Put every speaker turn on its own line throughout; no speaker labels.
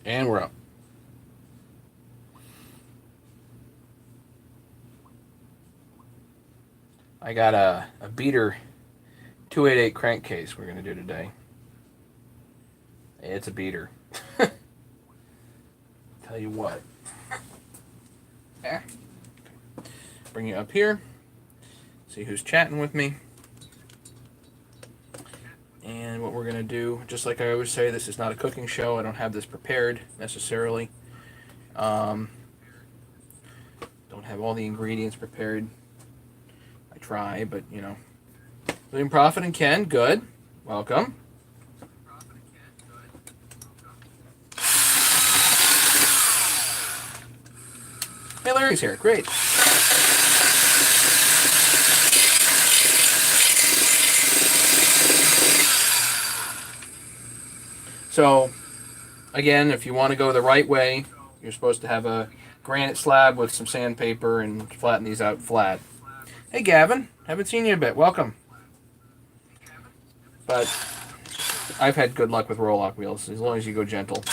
And we're up. I got a beater 288 crankcase we're going to do today. It's a beater. Tell you what. Bring you up here. See who's chatting with me. And what we're going to do, just like I always say, this is not a cooking show. I don't have this prepared necessarily. Don't have all the ingredients prepared. I try, but you know. William Prophet and Ken, good. Welcome. Hey, Larry's here. Great. So, again, if you want to go the right way, you're supposed to have a granite slab with some sandpaper and flatten these out flat. Hey, Gavin. Haven't seen you a bit. Welcome. But I've had good luck with roll-lock wheels, as long as you go gentle.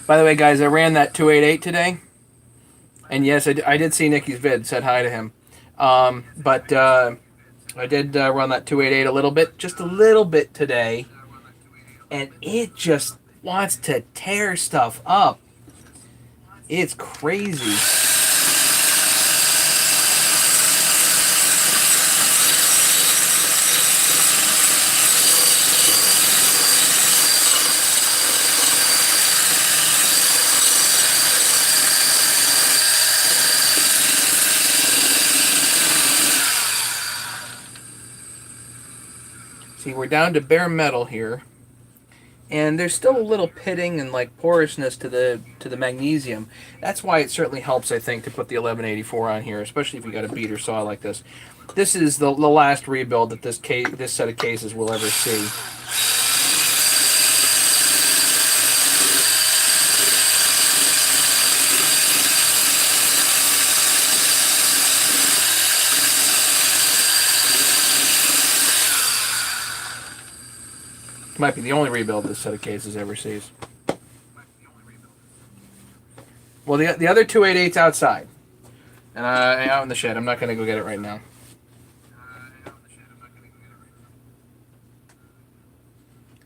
By the way, guys, I ran that 288 today. And yes, I did see Nikki's vid. Said hi to him. But I did run that 288 a little bit. Just a little bit today. And it just wants to tear stuff up. It's crazy. See, we're down to bare metal here, and there's still a little pitting and like porousness to the magnesium. That's why it certainly helps, I think, to put the 1184 on here, especially if you got a beater saw like this. This is the last rebuild that this set of cases will ever see. Might be the only rebuild this set of cases ever sees. Well, the other 288's outside, and out in the shed. I'm not going to go get it right now.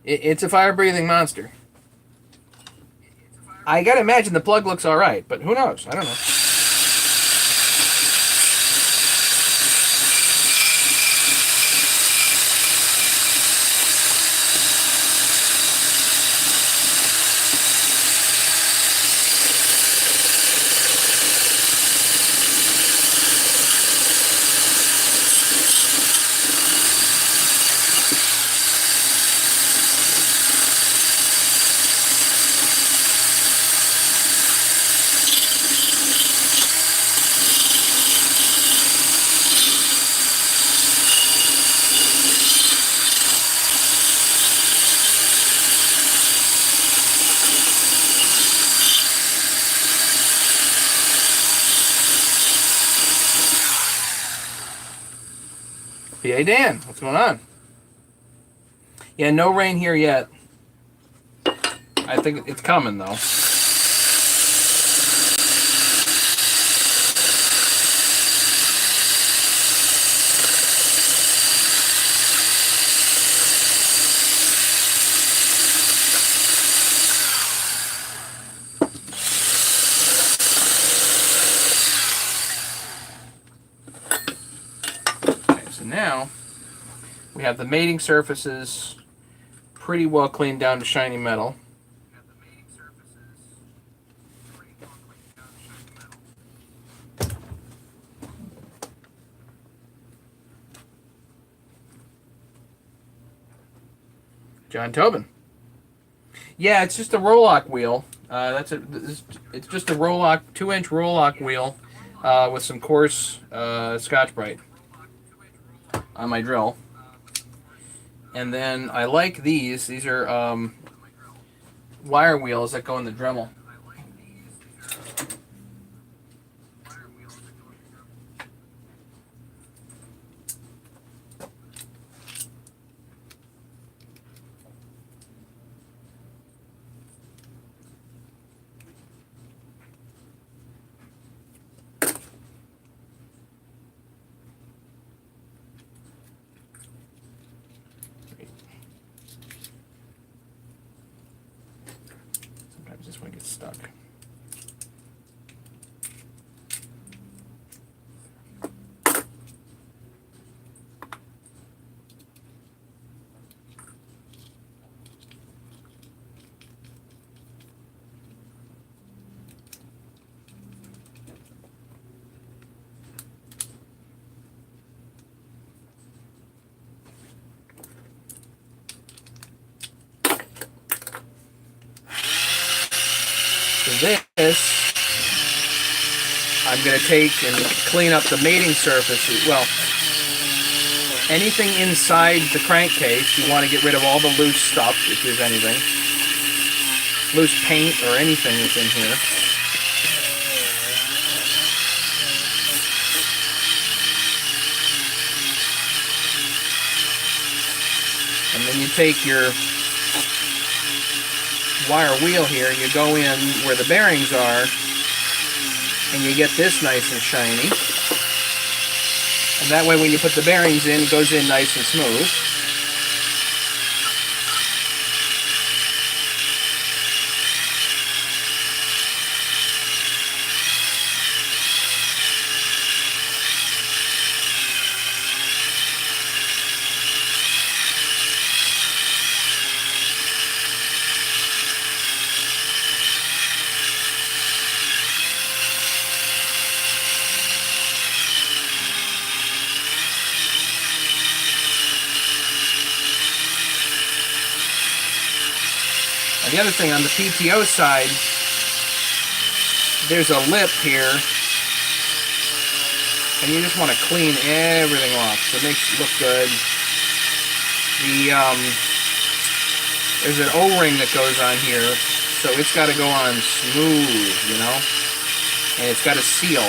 It's a fire-breathing monster. I gotta imagine the plug looks all right, but who knows? I don't know. PA Dan, what's going on? Yeah, no rain here yet. I think it's coming, though. Now we have the mating surfaces pretty well cleaned down to shiny metal. John Tobin. Yeah, it's just a roll-lock wheel. It's just a roll lock, 2-inch roll lock wheel with some coarse Scotch-Brite on my drill. And then I like these. These are wire wheels that go in the Dremel. Sometimes this one gets stuck. This, I'm going to take and clean up the mating surface. Well, anything inside the crankcase, you want to get rid of all the loose stuff, if there's anything. Loose paint or anything that's in here. And then you take your wire wheel here and you go in where the bearings are and you get this nice and shiny, and that way when you put the bearings in, it goes in nice and smooth. And the other thing, on the PTO side, there's a lip here, and you just want to clean everything off so it makes it look good. There's an O-ring that goes on here, so it's got to go on smooth, you know, and it's got to seal.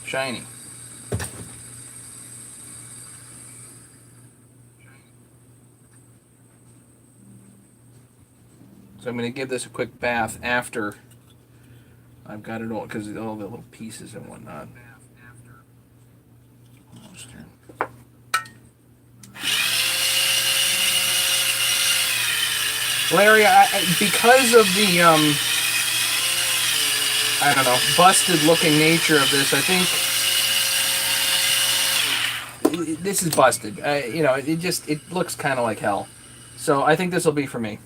Shiny. So I'm going to give this a quick bath after I've got it all, because all the little pieces and whatnot. Larry, because of the I don't know, busted looking nature of this, I think this is busted. You know, it looks kind of like hell. So I think this will be for me.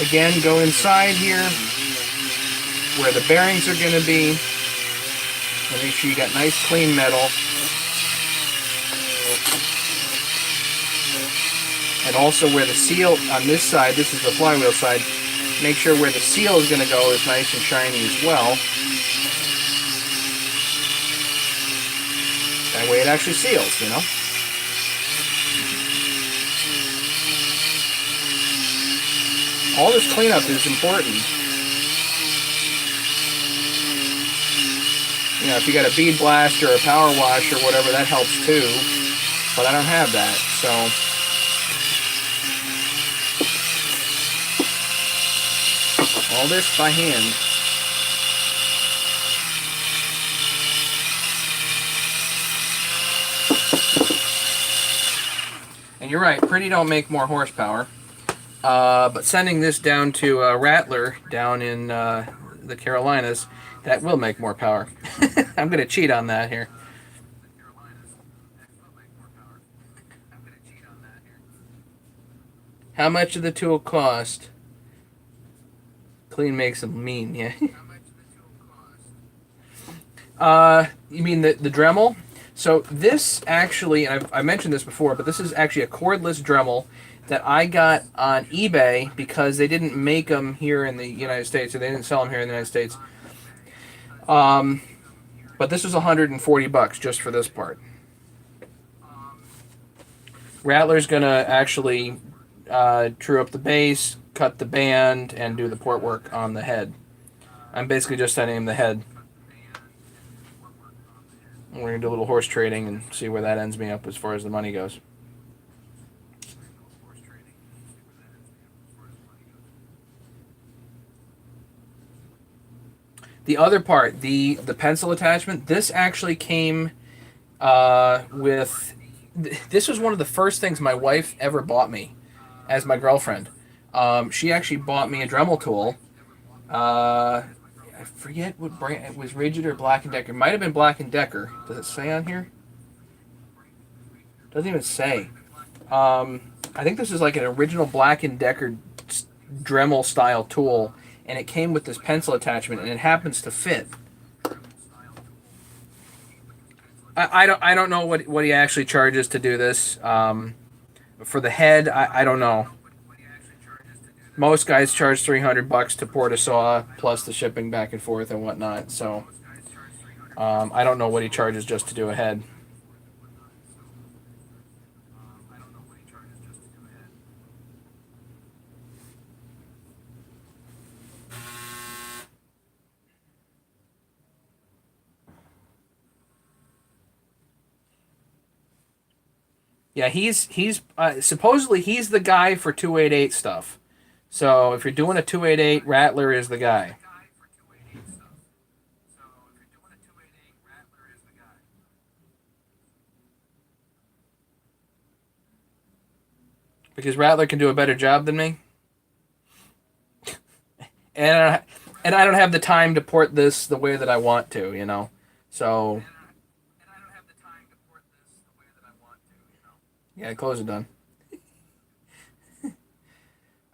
Again, go inside here where the bearings are going to be. And make sure you got nice clean metal. And also where the seal on this side, this is the flywheel side, make sure where the seal is going to go is nice and shiny as well. That way it actually seals, you know. All this cleanup is important. You know, if you got a bead blast or a power wash or whatever, that helps too. But I don't have that, so. All this by hand. And you're right, pretty don't make more horsepower. But sending this down to Rattler down in the Carolinas, that will make more power. I'm going to cheat on that here. How much did the tool cost? Clean makes them mean, yeah. You mean the Dremel? So this actually, and I mentioned this before, but this is actually a cordless Dremel that I got on eBay because they didn't make them here in the United States, or they didn't sell them here in the United States. But this was $140 just for this part. Rattler's gonna actually true up the base, cut the band, and do the port work on the head. I'm basically just sending him the head. We're going to do a little horse trading and see where that ends me up as far as the money goes. The other part, the pencil attachment, this actually came with... This was one of the first things my wife ever bought me as my girlfriend. She actually bought me a Dremel tool. I forget what brand it was, Rigid or Black & Decker. It might have been Black & Decker. Does it say on here? Doesn't even say. I think this is like an original Black & Decker Dremel style tool, and it came with this pencil attachment, and it happens to fit. I don't know what he actually charges to do this. For the head, I don't know. Most guys charge $300 to port a saw, plus the shipping back and forth and whatnot. So I don't know what he charges just to do a head. Yeah, he's supposedly he's the guy for 288 stuff. So if you're doing a 288, Rattler is the guy. Because Rattler can do a better job than me. and I don't have the time to port this the way that I want to, you know. So yeah, clothes are done.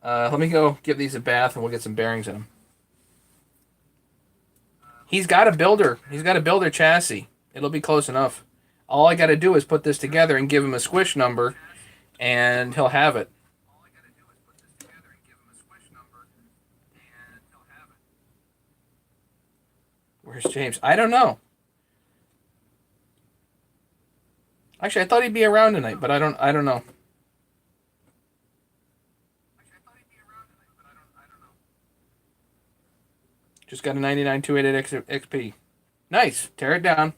Let me go give these a bath and we'll get some bearings in them. He's got a builder. He's got a builder chassis. It'll be close enough. All I got to do is put this together and give him a squish number, and he'll have it. Where's James? I don't know. Actually, I thought he'd be around tonight, but I don't know. Just got a 99 288 XP. Nice. Tear it down.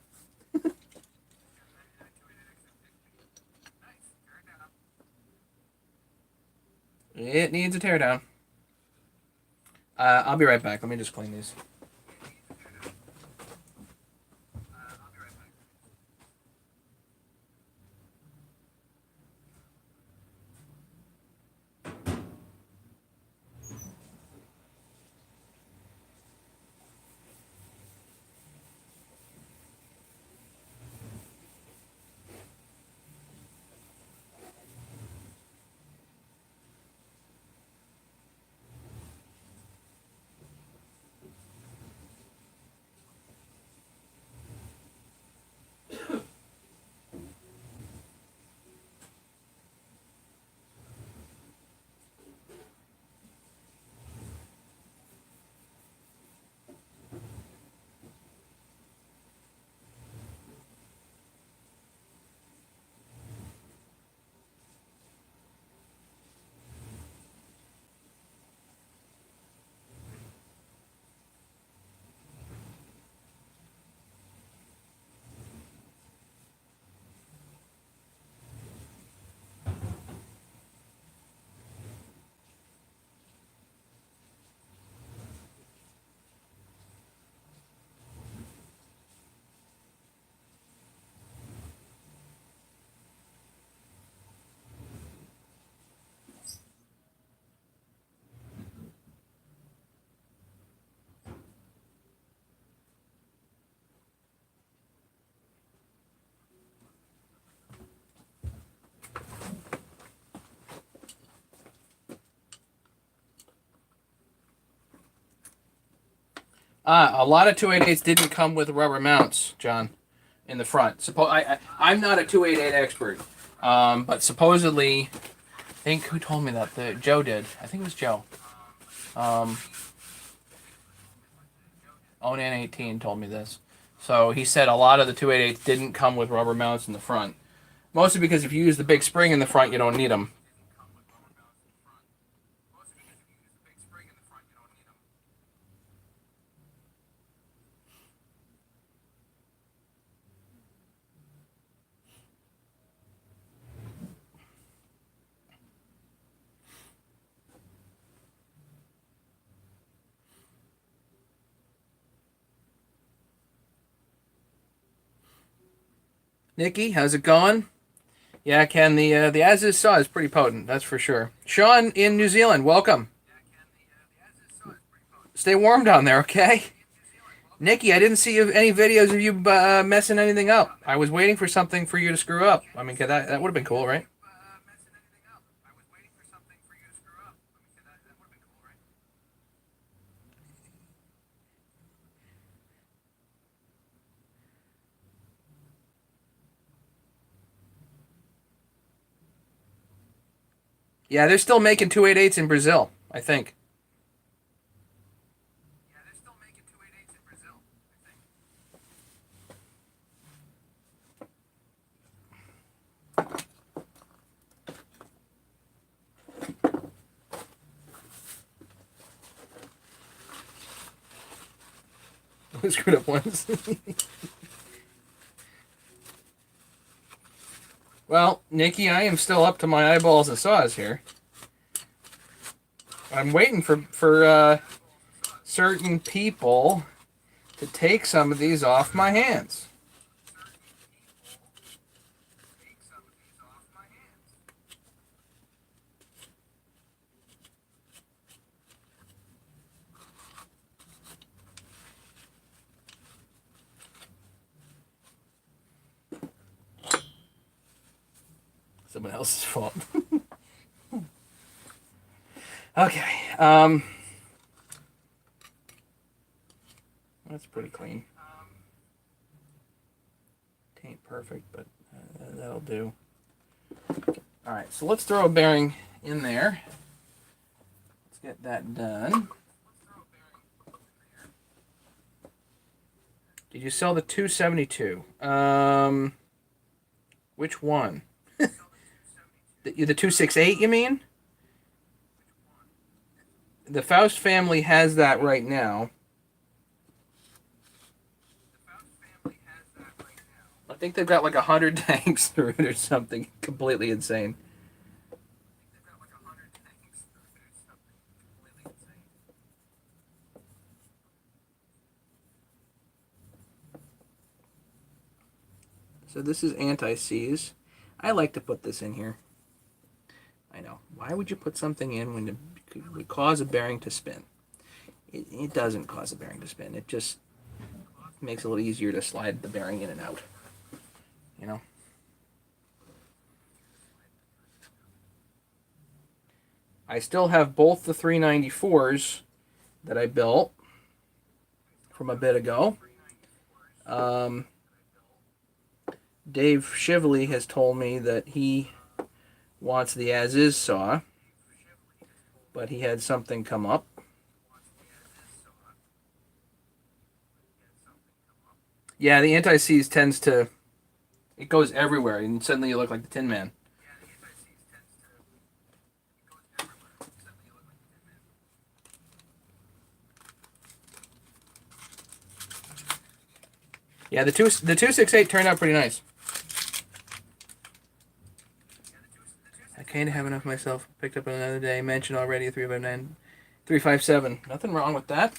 It needs a teardown. I'll be right back. Let me just clean these. A lot of 288s didn't come with rubber mounts, John, in the front. I'm not a 288 expert, but supposedly, I think who told me that? Joe did. I think it was Joe. Um, Onan 18 told me this. So he said a lot of the 288s didn't come with rubber mounts in the front. Mostly because if you use the big spring in the front, you don't need them. Nikki, how's it going? Yeah, Ken, the as-is saw is pretty potent, that's for sure. Sean in New Zealand, welcome. Stay warm down there, okay? Nikki, I didn't see any videos of you messing anything up. I was waiting for something for you to screw up. I mean, that would have been cool, right? Yeah, they're still making 288s in Brazil, I think. Screwed up once. Well, Nikki, I am still up to my eyeballs in saws here. I'm waiting for certain people to take some of these off my hands. Someone else's fault. Okay. That's pretty clean. It ain't perfect, but that'll do. All right, so let's throw a bearing in there. Let's get that done. Did you sell the 272? Which one? the 268, you mean? The Faust family has that right now. I think they've got like 100 tanks through it or something completely insane. So this is anti-seize. I like to put this in here. I know. Why would you put something in when it would cause a bearing to spin? It doesn't cause a bearing to spin. It just makes it a little easier to slide the bearing in and out. You know? I still have both the 394s that I built from a bit ago. Dave Shively has told me that he wants the as-is saw, but he had something come up. Yeah, the anti-seize tends to... It goes everywhere, and suddenly you look like the Tin Man. Yeah, the 268 turned out pretty nice. I kind of have enough myself. Picked up another day. Mentioned already a 359, 357. Nothing wrong with that.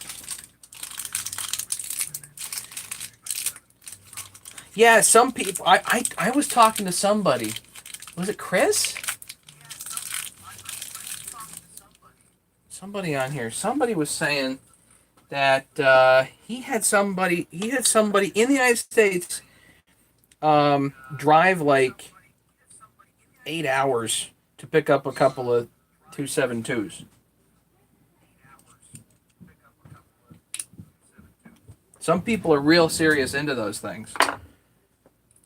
Yeah, some people. I was talking to somebody. Was it Chris? Somebody on here. Somebody was saying that he had somebody in the United States drive like 8 hours to pick up a couple of 272s. Some people are real serious into those things.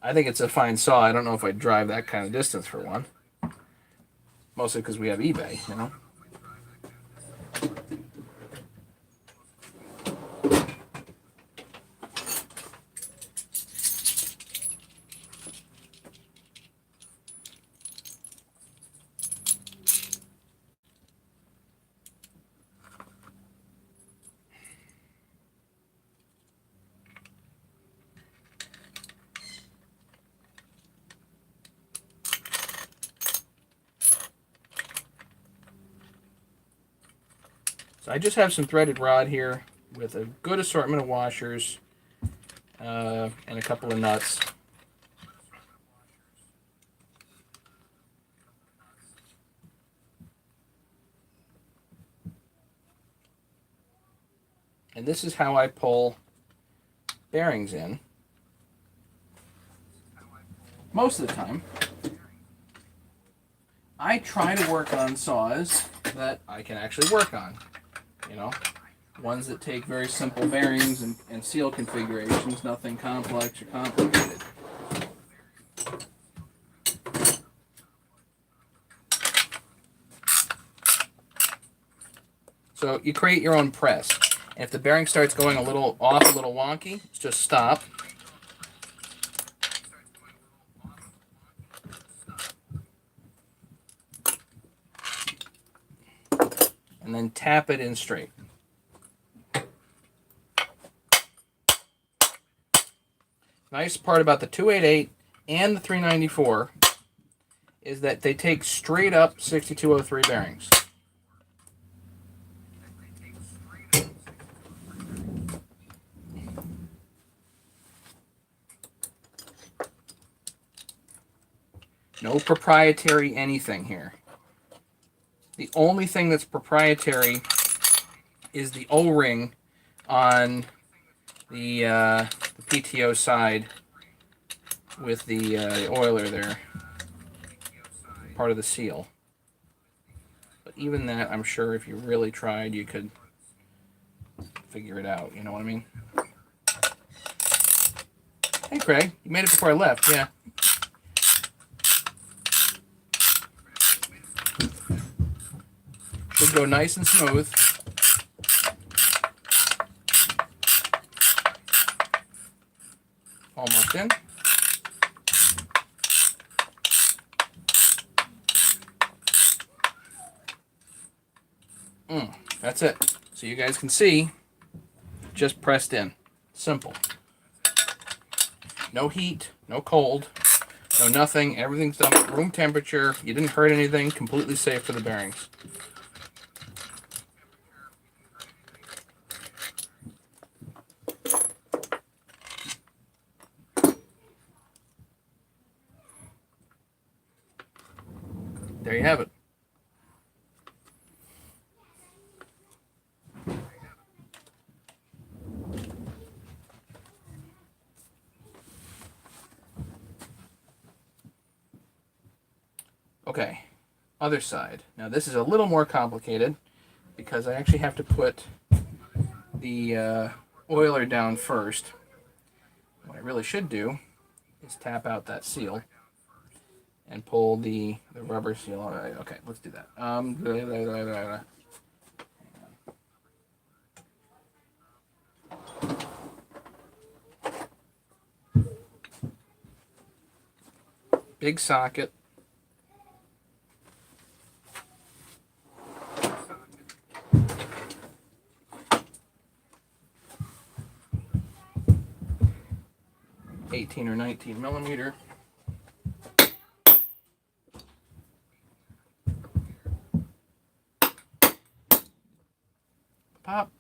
I think it's a fine saw. I don't know if I'd drive that kind of distance for one. Mostly because we have eBay, you know. So I just have some threaded rod here with a good assortment of washers and a couple of nuts. And this is how I pull bearings in. Most of the time, I try to work on saws that I can actually work on. You know, ones that take very simple bearings and seal configurations, nothing complex or complicated. So you create your own press. And if the bearing starts going a little off, a little wonky, just stop. And then tap it in straight. Nice part about the 288 and the 394 is that they take straight up 6203 bearings. No proprietary anything here. The only thing that's proprietary is the O-ring on the PTO side with the oiler there, part of the seal. But even that, I'm sure if you really tried, you could figure it out. You know what I mean? Hey, Craig, you made it before I left. Yeah. Should go nice and smooth. Almost in. That's it. So you guys can see, just pressed in. Simple. No heat, no cold, no nothing. Everything's done at room temperature. You didn't hurt anything. Completely safe for the bearings. There you have it. Okay, other side. Now this is a little more complicated because I actually have to put the oiler down first. What I really should do is tap out that seal and pull the rubber seal. All right, okay, let's do that. Big socket. (18 or 19 millimeter). Pop.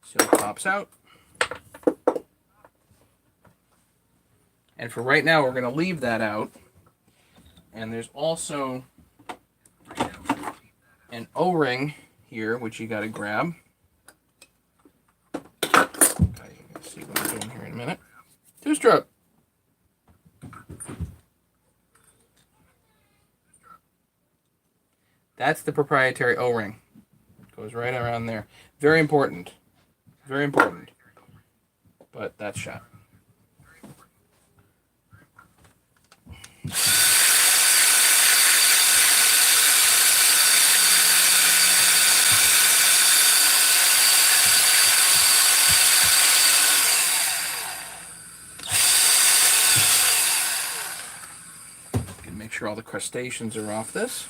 Seal pops out. And for right now, we're going to leave that out. And there's also an O-ring here, which you got to grab. Okay, let's see what I'm doing here in a minute. Two-stroke. That's the proprietary O-ring. Goes right around there. Very important. Very important. But that's shot. Make sure all the crustaceans are off this.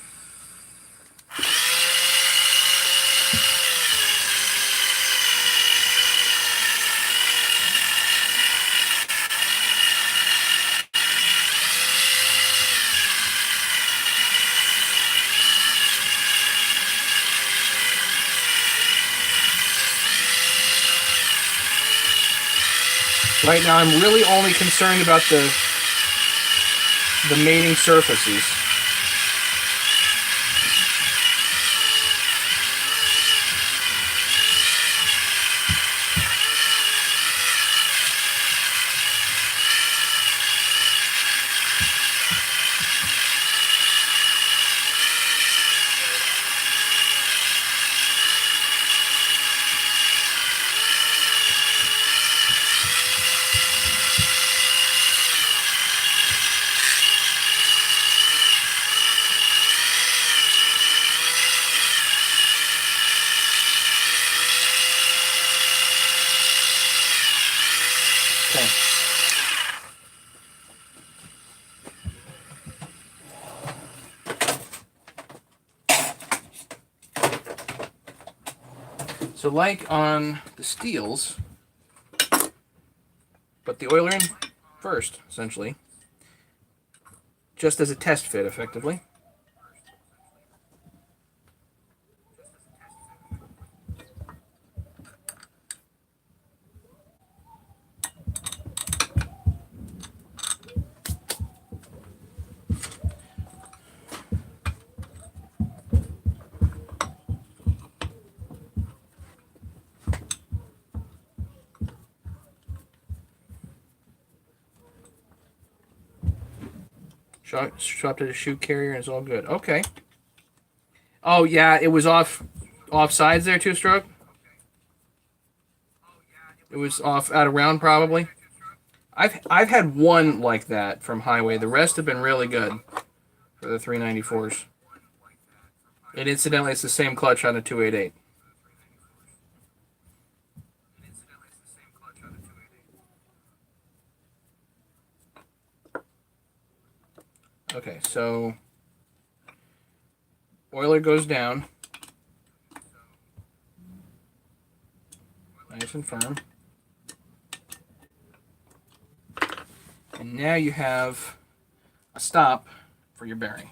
Right now I'm really only concerned about the mating surfaces. Okay. So like on the steels, put the oiler in first, essentially, just as a test fit, effectively. Swapped to the shoe carrier and it's all good. Okay. Oh yeah, it was off sides there, two-stroke. It was off out of round probably. I've had one like that from Highway. The rest have been really good for the 394s. And incidentally, it's the same clutch on the 288. Okay, so oiler goes down. Nice and firm. And now you have a stop for your bearing.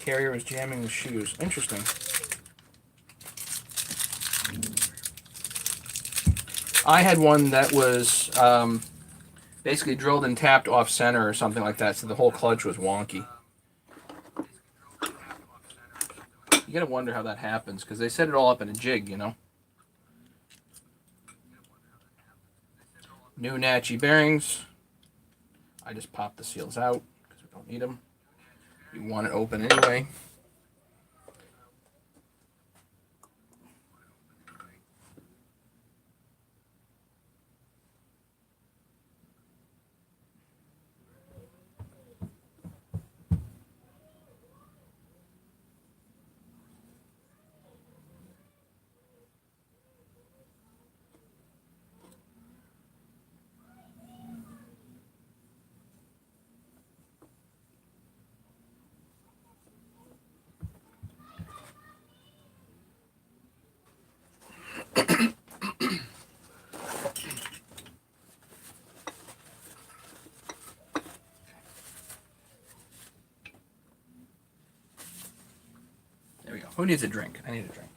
Carrier was jamming the shoes. Interesting. I had one that was basically drilled and tapped off center or something like that, so the whole clutch was wonky. You gotta wonder how that happens, because they set it all up in a jig, you know. New Natchy bearings. I just popped the seals out because we don't need them. You want it open anyway. There we go. Who needs a drink? I need a drink.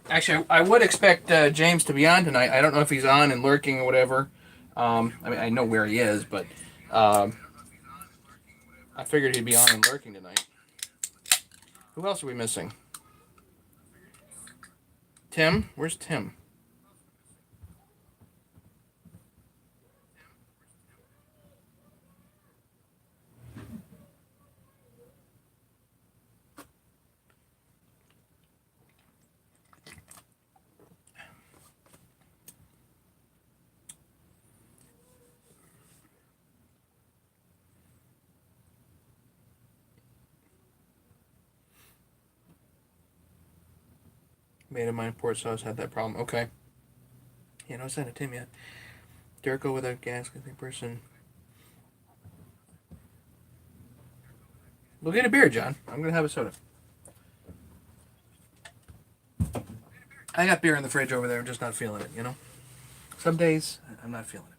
Actually, I would expect James to be on tonight. I don't know if he's on and lurking or whatever. I mean, I know where he is, but um, I figured he'd be on and lurking tonight. Who else are we missing? Tim? Where's Tim? Made of mine port sauce had that problem. Okay. Yeah, no sign of Tim yet. Durko without gas, good person. We'll get a beer, John. I'm gonna have a soda. I got beer in the fridge over there. I'm just not feeling it. You know. Some days I'm not feeling it.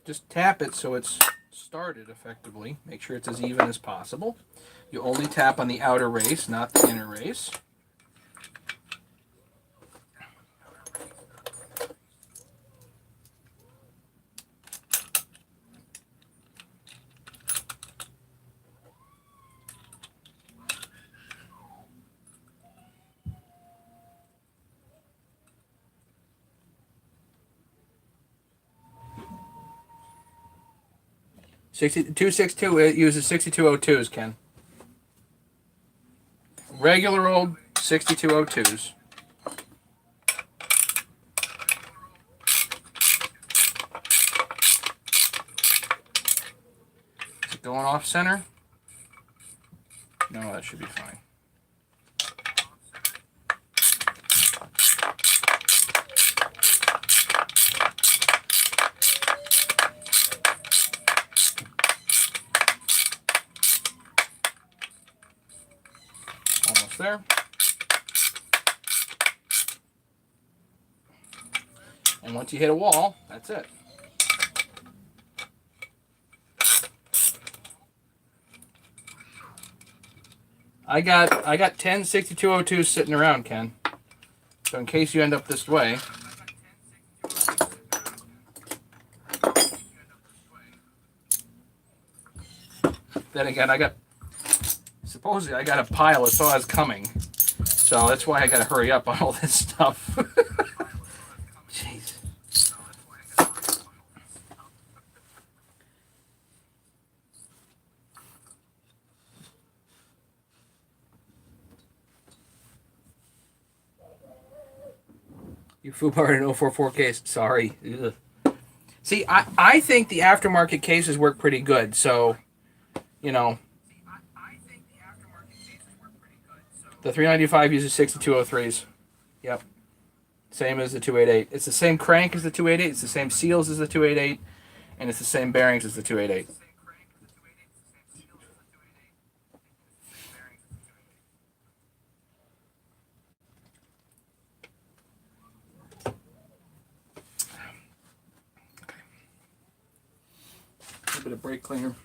Just tap it so it's started effectively. Make sure it's as even as possible. You only tap on the outer race, not the inner race. It uses 6202s, Ken. Regular old 6202s. Is it going off center? No, that should be fine. Almost there. And once you hit a wall, that's it. I got 10 6202s sitting around, Ken. So in case you end up this way. Then again, supposedly I got a pile of saws coming. So that's why I got to hurry up on all this stuff. Jeez. You foobarred an 044 case. Sorry. Ugh. See, I think the aftermarket cases work pretty good. So, you know, the 395 uses 6203s. Yep. Same as the 288. It's the same crank as the 288. It's the same seals as the 288. And it's the same bearings as the 288. A little bit of brake cleaner.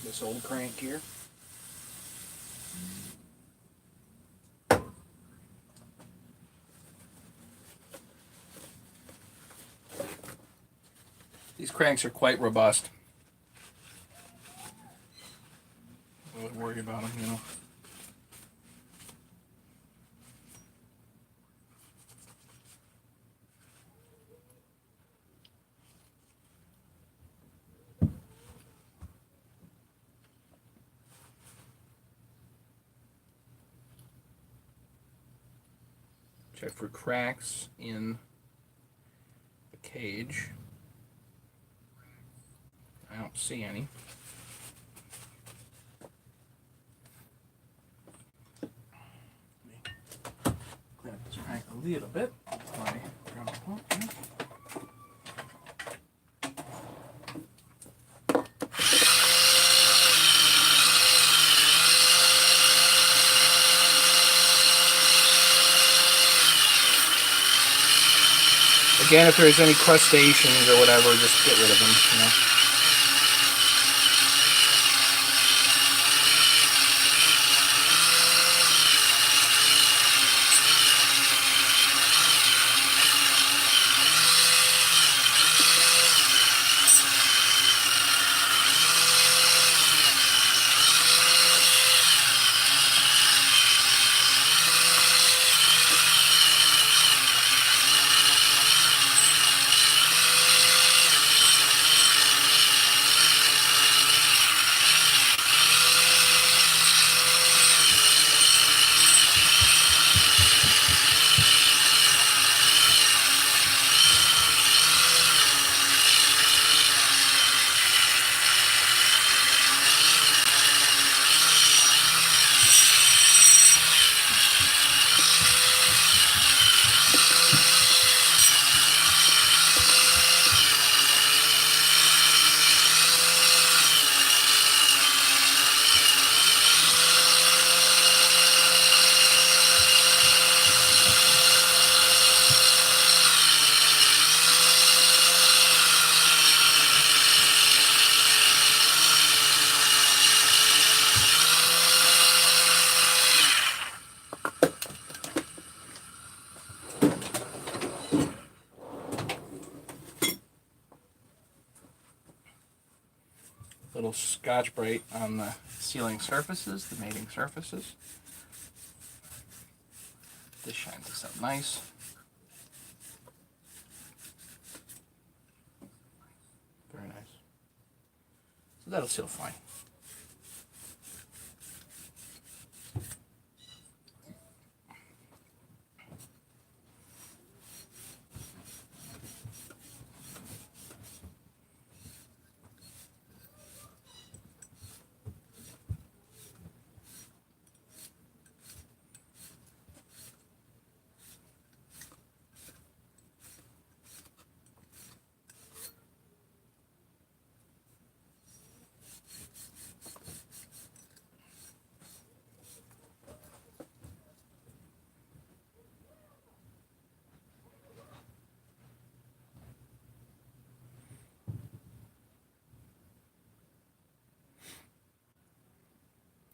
This old crank here. These cranks are quite robust. I wouldn't worry about them, you know. Check for cracks in the cage. I don't see any. Clean up this crank a little bit. Again, if there's any crustaceans or whatever, just get rid of them, you know. Little Scotch-Brite on the sealing surfaces, the mating surfaces. This shines this up nice. Very nice. So that'll seal fine.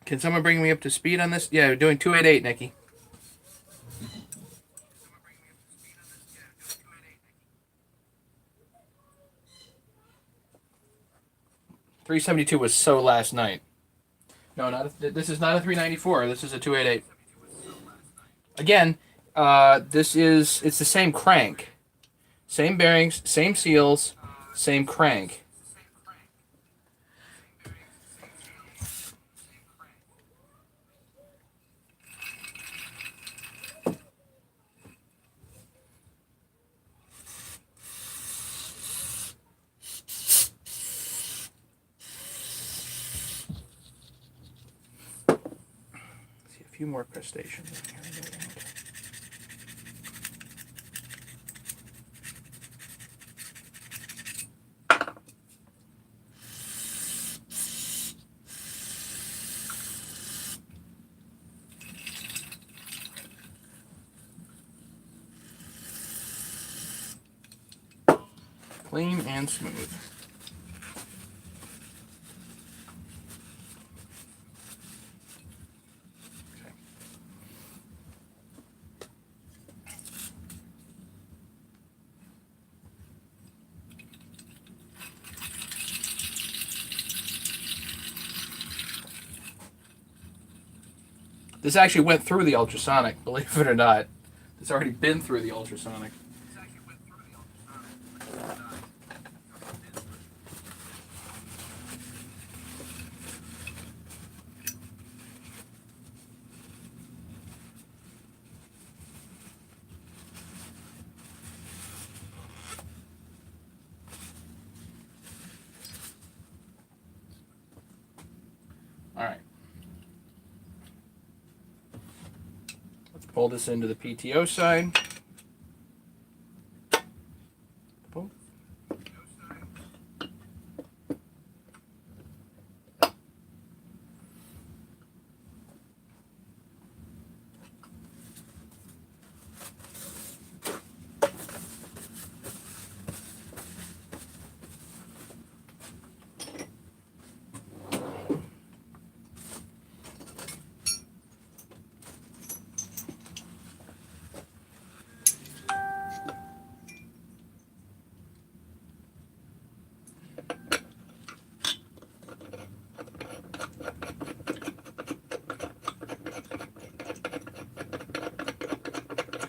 Can someone bring me up to speed on this? Yeah, we're doing 288, Nikki. $372 was so last night. No, this is not a 394. This is a 288. Again, it's the same crank, same bearings, same seals, same crank. A few more crustaceans in here. Clean and smooth. This actually went through the ultrasonic, believe it or not. It's already been through the ultrasonic. All right. Pull this into the PTO side. Pull.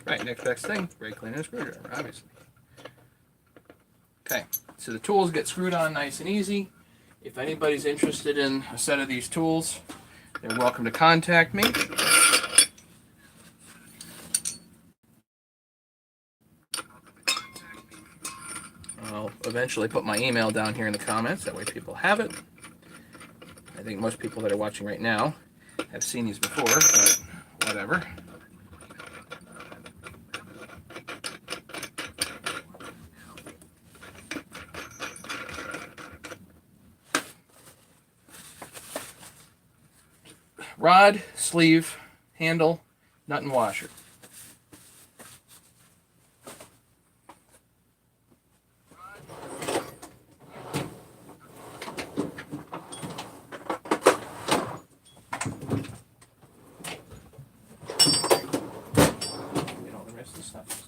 Right, next best thing, brake cleaner and screwdriver, obviously. Okay, so the tools get screwed on nice and easy. If anybody's interested in a set of these tools, they're welcome to contact me. I'll eventually put my email down here in the comments, that way people have it. I think most people that are watching right now have seen these before, but whatever. Rod, sleeve, handle, nut and washer. Get all the rest of the stuff.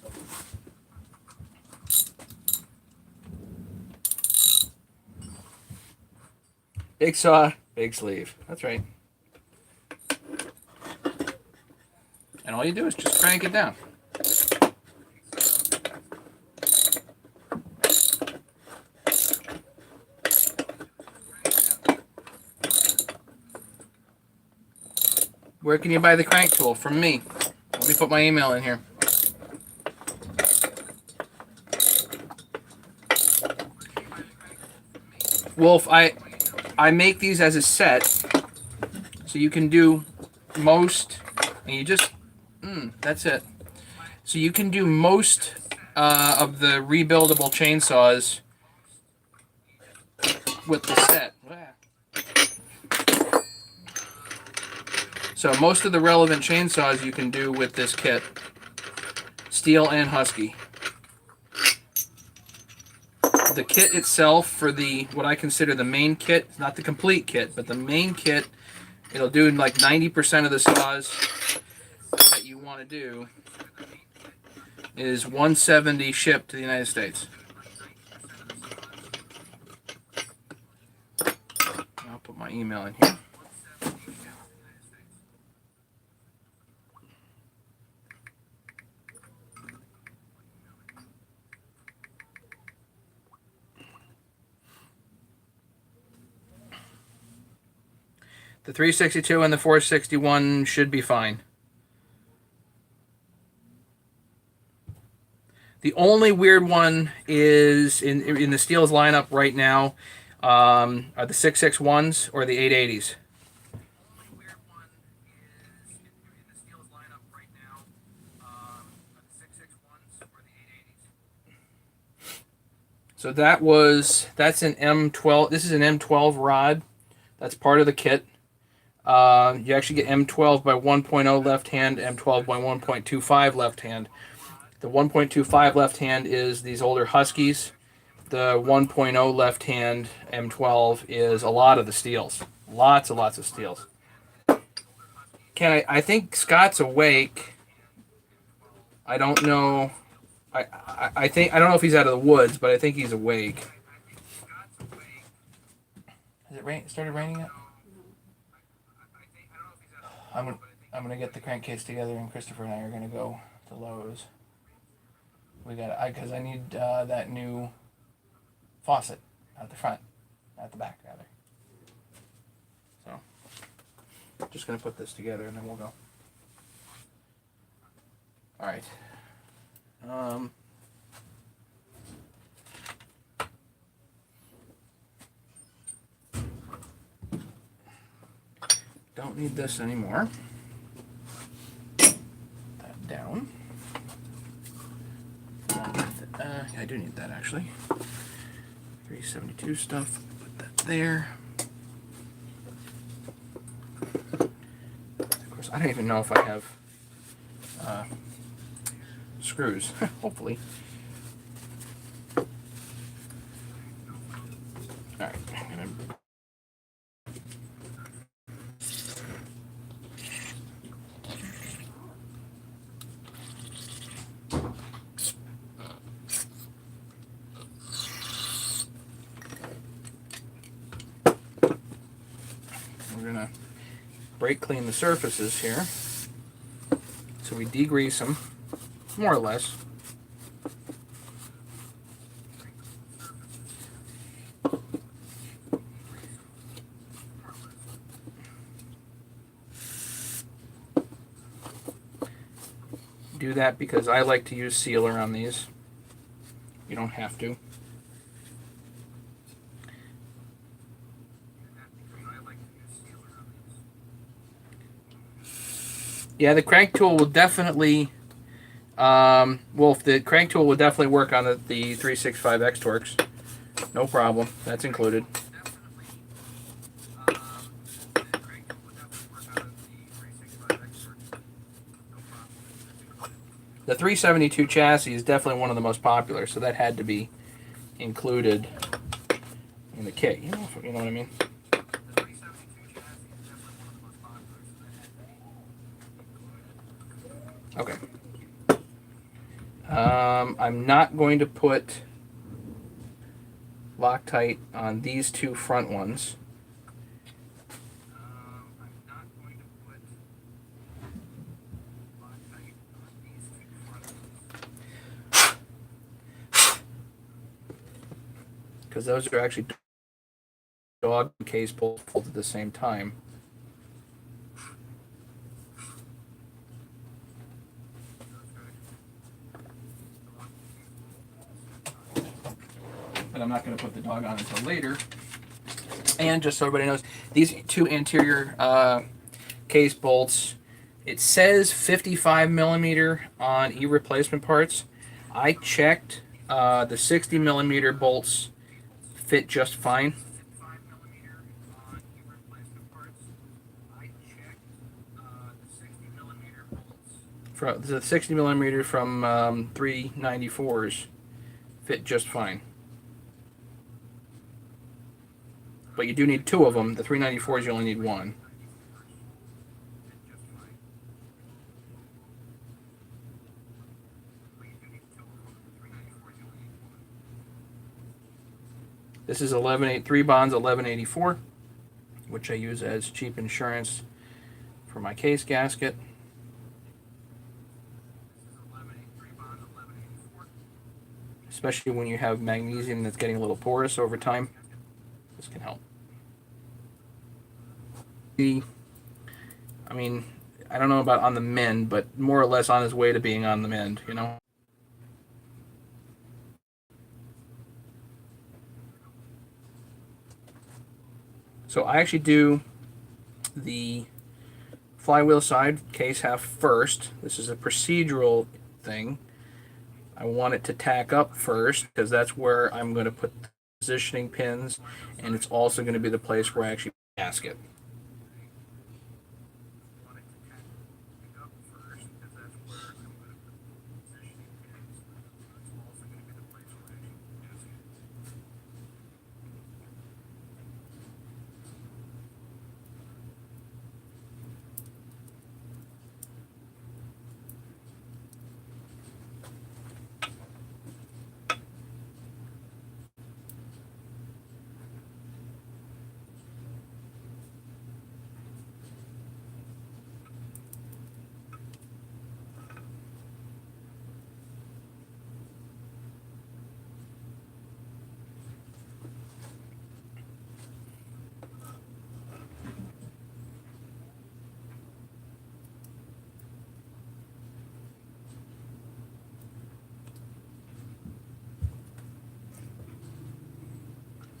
Big saw, big sleeve. That's right. And all you do is just crank it down. Where can you buy the crank tool? From me. Let me put my email in here. Wolf, I make these as a set, so you can do most, and you just, that's it. So you can do most of the rebuildable chainsaws with the set. So most of the relevant chainsaws you can do with this kit. Steel and Husky. The kit itself for the, what I consider the main kit, not the complete kit, but the main kit, it'll do like 90% of the saws that you want to do, is $170 shipped to the United States. I'll put my email in here. The 362 and the 461 should be fine. The only weird one is in the Steel's lineup right now are the 661s or the 880s. So that's an M12. This is an M12 rod. That's part of the kit. You actually get M12 by 1.0 left hand, M12 by 1.25 left hand. The 1.25 left hand is these older Huskies. The 1.0 left hand M12 is a lot of the Steels. Lots and lots of Steels. I think Scott's awake. I don't know. I don't know if he's out of the woods, but I think he's awake. Has it started raining yet? I'm gonna get the crankcase together, and Christopher and I are gonna go to Lowe's. Because I need that new faucet at the back rather. So, just gonna put this together, and then we'll go. All right. Don't need this anymore. That down. I do need that actually. 372 stuff. Put that there. Of course, I don't even know if I have screws. Hopefully. All right. I'm gonna. Brake clean the surfaces here. So we degrease them. more or less. Do that because I like to use sealer on these. You don't have to. Yeah, the crank tool will definitely. Wolf, the crank tool will definitely work on the 365X Torx. No problem. That's included. The 372 chassis is definitely one of the most popular, so that had to be included in the kit. You know what I mean? Okay. I'm not going to put Loctite on these two front ones. Because those are actually dog case pulled at the same time. But I'm not going to put the dog on until later. And just so everybody knows, these two anterior case bolts, it says 55 millimeter on e-replacement parts. I checked, the 60 millimeter bolts fit just fine. From the 60 millimeter from 394s fit just fine. But you do need two of them. The 394s you only need one. This is 3 bonds 1184, which I use as cheap insurance for my case gasket. Especially when you have magnesium that's getting a little porous over time. This can help. I mean, I don't know about on the mend, but more or less on his way to being on the mend, you know? So I actually do the flywheel side case half first. This is a procedural thing. I want it to tack up first because that's where I'm going to put the positioning pins, and it's also going to be the place where I actually gasket.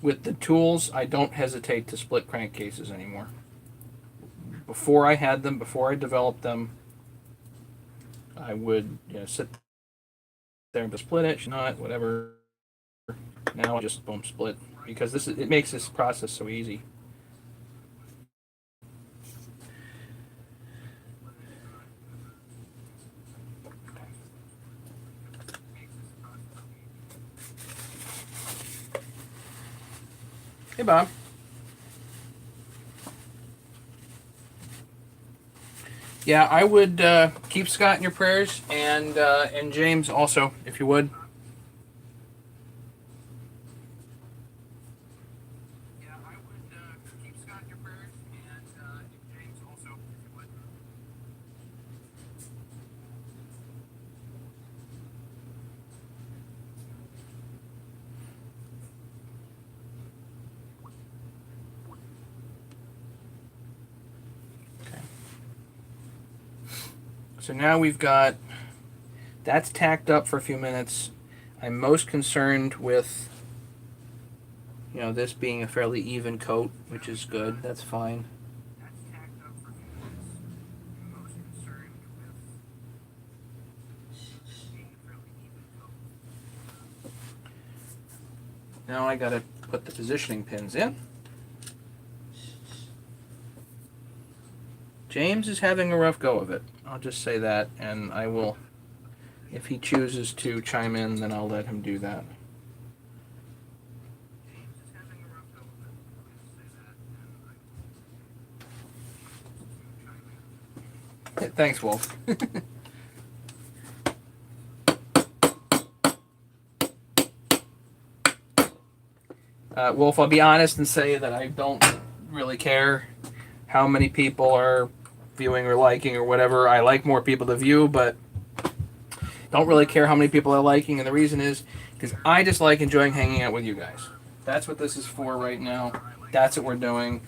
With the tools, I don't hesitate to split crankcases anymore. Before I had them, before I developed them, I would sit there and split it, not whatever. Now I just boom split because it makes this process so easy. Hey, Bob. Yeah, I would keep Scott in your prayers, and James also, if you would. Yeah, I would keep Scott in your prayers, and James also, if you would. So now we've got, that's tacked up for a few minutes. I'm most concerned with, you know, this being a fairly even coat, which is good. That's fine. Now I gotta put the positioning pins in. James is having a rough go of it. I'll just say that, and I will, if he chooses to chime in, then I'll let him do that. Yeah, thanks, Wolf. Wolf, I'll be honest and say that I don't really care how many people are viewing or liking or whatever. I like more people to view, but don't really care how many people are liking. And the reason is because I just like enjoying hanging out with you guys. That's what this is for right now. That's what we're doing.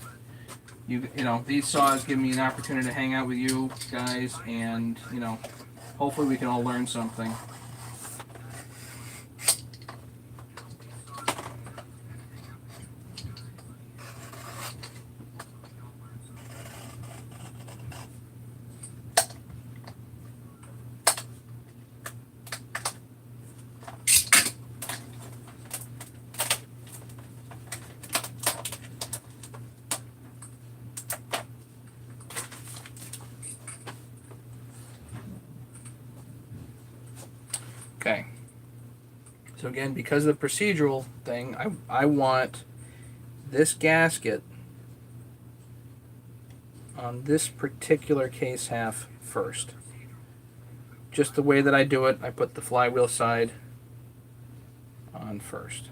You know, these saws give me an opportunity to hang out with you guys, and you know, hopefully we can all learn something. Okay. So again, because of the procedural thing, I want this gasket on this particular case half first. Just the way that I do it, I put the flywheel side on first.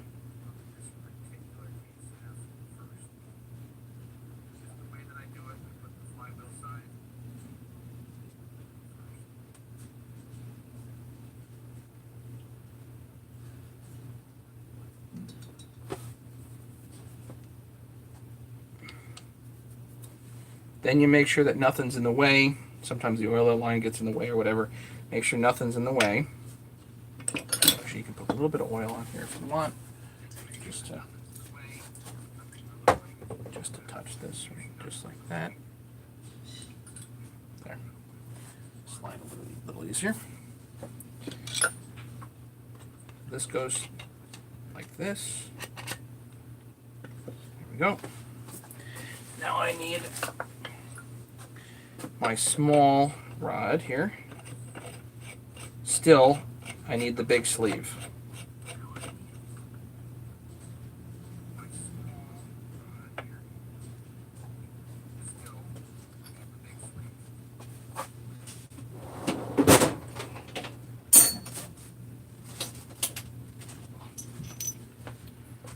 Then you make sure that nothing's in the way. Sometimes the oil line gets in the way or whatever. Make sure nothing's in the way. Actually, you can put a little bit of oil on here if you want. Just to touch this, just like that. There. Slide a little easier. This goes like this. There we go. Now I need my small rod here. Still, I need the big sleeve.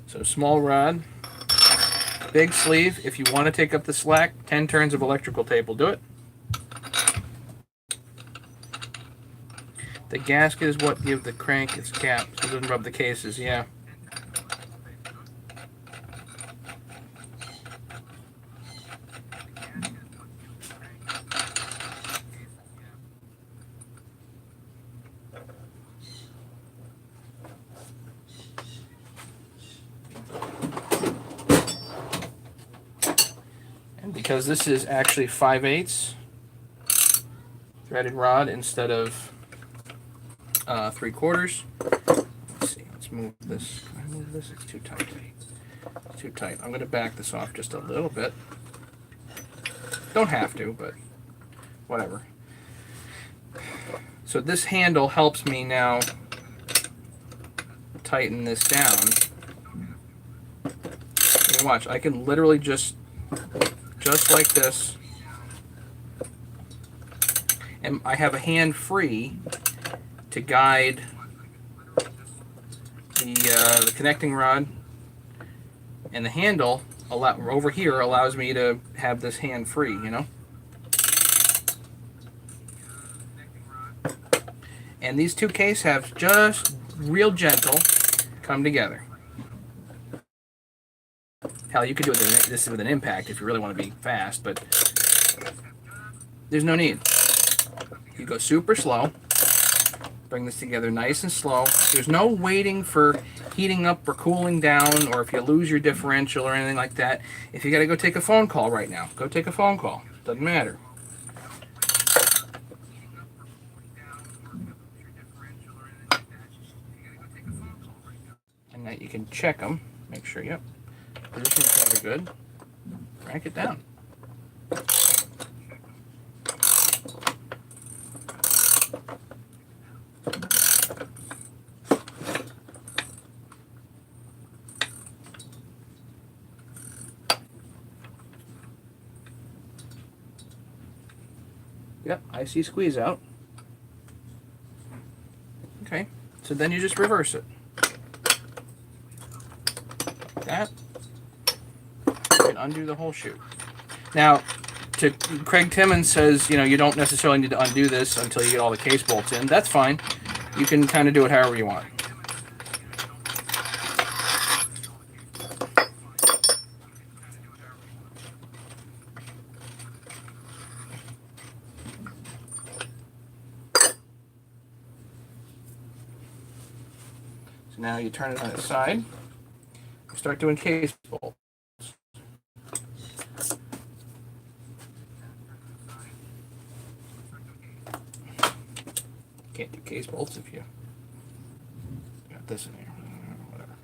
So small rod, big sleeve. If you want to take up the slack, 10 turns of electrical tape will do it. The gasket is what gives the crank its cap, so it doesn't rub the cases, yeah. And because this is actually 5/8 threaded rod instead of 3/4. Let's see. Let's move this. Can I move this? It's too tight. It's too tight. I'm going to back this off just a little bit. Don't have to, but whatever. So this handle helps me now tighten this down. And watch. I can literally just like this, and I have a hand free to guide the connecting rod, and the handle over here allows me to have this hand free, you know. And these two cases have just real gentle come together. Hell, you could do this with an impact if you really want to be fast, but there's no need. You go super slow. Bring this together nice and slow. There's no waiting for heating up or cooling down, or if you lose your differential or anything like that. If you got to go take a phone call right now, go take a phone call. Doesn't matter. And that you can check them. Make sure, yep, positions are good. Crank it down. Yep, I see squeeze out. Okay, so then you just reverse it. Like that. You can undo the whole shoe. Now, Craig Timmons says, you know, you don't necessarily need to undo this until you get all the case bolts in. That's fine. You can kind of do it however you want. So now you turn it on its side. You start doing case bolts. Can't do case bolts if you got this in here. Whatever.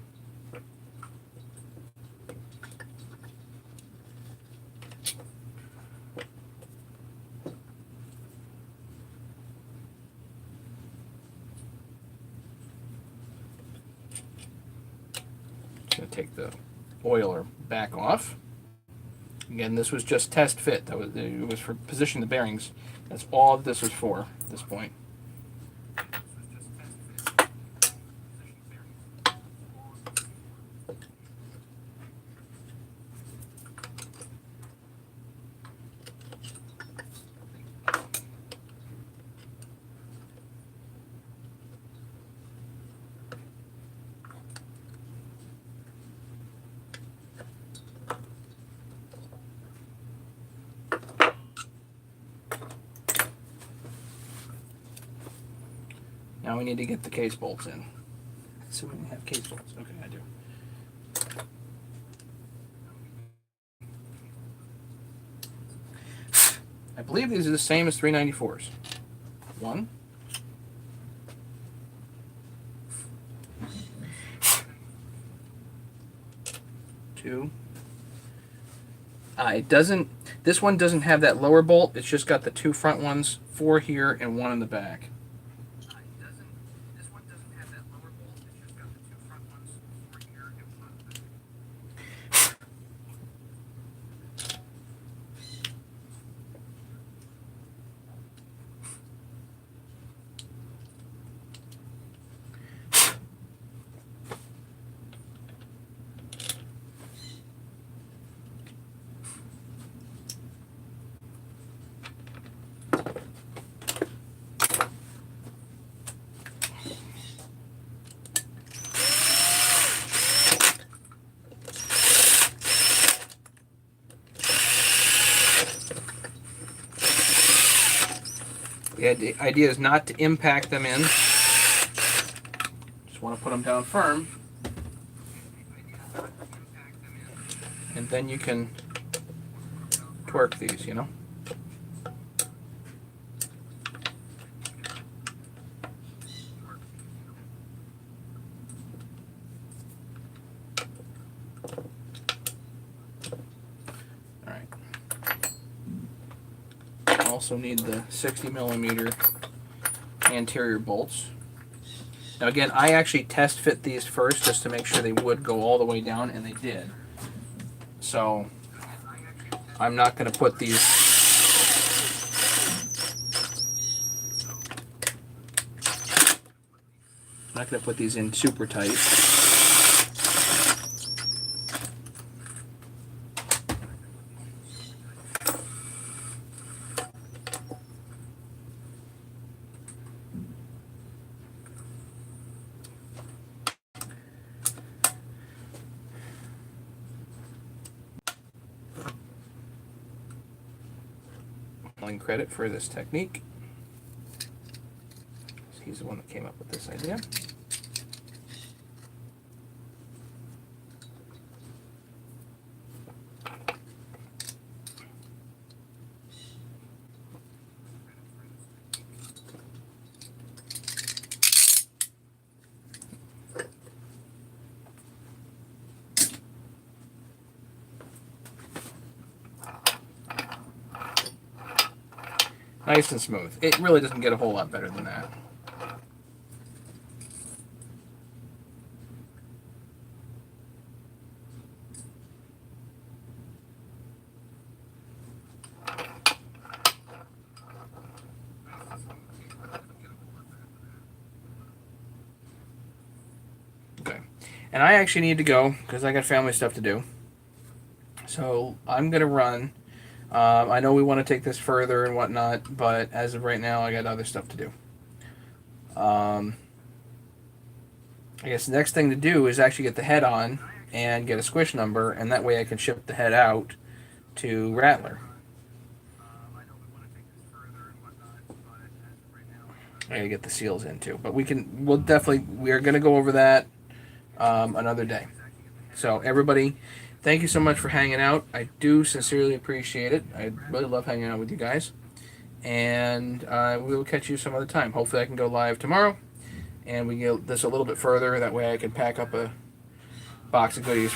Just gonna take the oiler back off. Again, this was just test fit. It was for position the bearings. That's all this was for at this point. Now we need to get the case bolts in. So we have case bolts. Okay, I do. I believe these are the same as 394s. 1. 2. It doesn't. This one doesn't have that lower bolt. It's just got the 2 front ones, 4 here and 1 in the back. The idea is not to impact them in. Just want to put them down firm. And then you can torque these, you know. Also need the 60mm anterior bolts. Now again, I actually test fit these first just to make sure they would go all the way down, and they did. So I'm not going to put these in super tight. Credit for this technique. he's the one that came up with this idea. Nice and smooth. It really doesn't get a whole lot better than that. Okay. And I actually need to go because I got family stuff to do. So I'm going to run. I know we want to take this further and whatnot, but as of right now, I got other stuff to do. I guess the next thing to do is actually get the head on and get a squish number, and that way I can ship the head out to Rattler. I gotta get the seals in too, but we are gonna go over that another day. So everybody, thank you so much for hanging out. I do sincerely appreciate it. I really love hanging out with you guys. And we will catch you some other time. Hopefully I can go live tomorrow. And we get this a little bit further. That way I can pack up a box of goodies